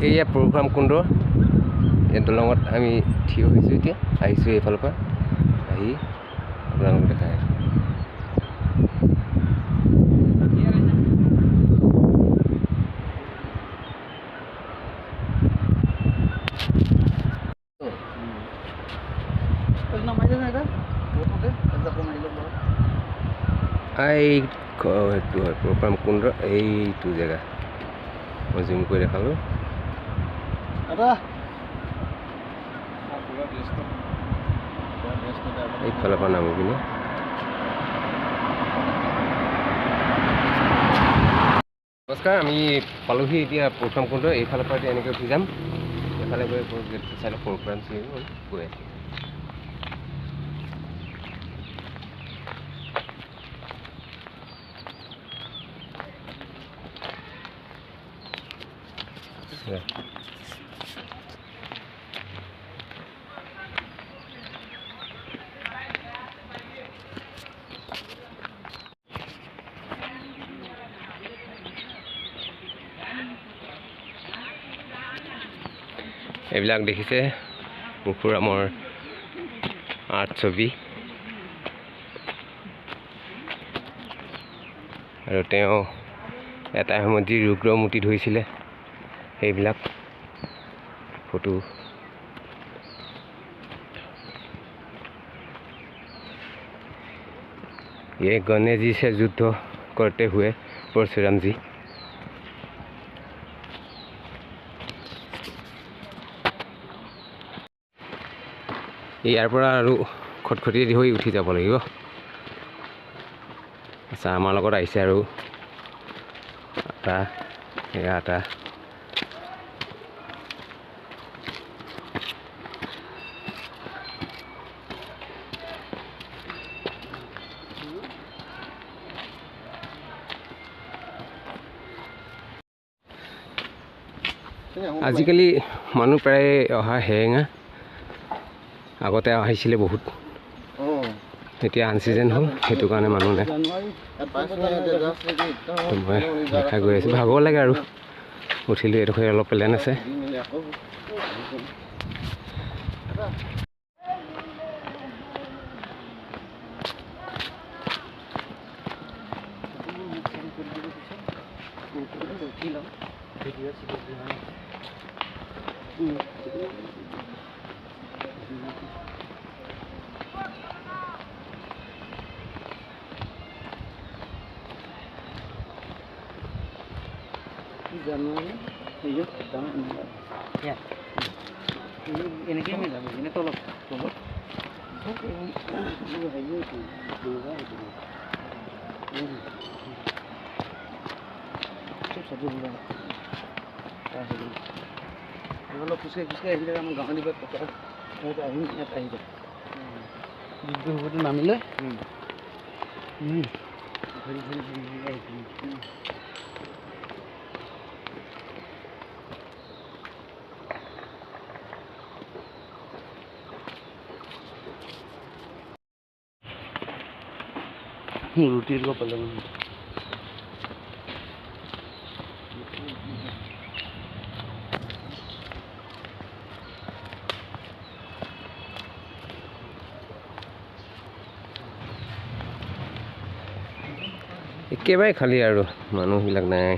এয়া পৰশুৰাম কুণ্ড এই দলঙত আমি থিয় হৈছোঁ এতিয়া আহিছোঁ এইফালৰ পৰা আহি আপোনালোকক দেখাই আছোঁ এইটো হয় পৰশুৰাম কুণ্ড এইটো জেগা মই জুম কৰি দেখালোঁ এইফালৰ পৰা নামি পিনে নমস্কাৰ আমি পালোহি এতিয়া পৰশুৰাম কুণ্ড এইফালৰ পৰা এতিয়া এনেকৈ উঠি যাম এইফালে গৈ চাইডে পৰশুৰাম গৈ আছোঁ এইবিলাক দেখিছে পৰশুৰামৰ আৰ্ট ছবি আৰু তেওঁ এটা সময়ত যি ৰুদ্ৰ মূৰ্তি ধৰিছিলে সেইবিলাক ফটো ये गणेश जी से युद्ध करते हुए परशुराम जी ইয়াৰ পৰা আৰু খটখটি হৈ উঠি যাব লাগিব আচ্ছা আমাৰ লগত আহিছে আৰু এটা আজিকালি মানুহ প্ৰায় অহা হেৰেঙা আগতে আহিছিলে বহুত এতিয়া আনচিজন হ'ল সেইটো কাৰণে মানুহ নাই মই দেখা গৈ আছোঁ ভাগৰ লাগে আৰু উঠিলোঁ এইডোখৰ অলপ প্লেন আছে নামিলে ৰুটিৰ পালে একেবাৰে খালী আৰু মানুহবিলাক নাই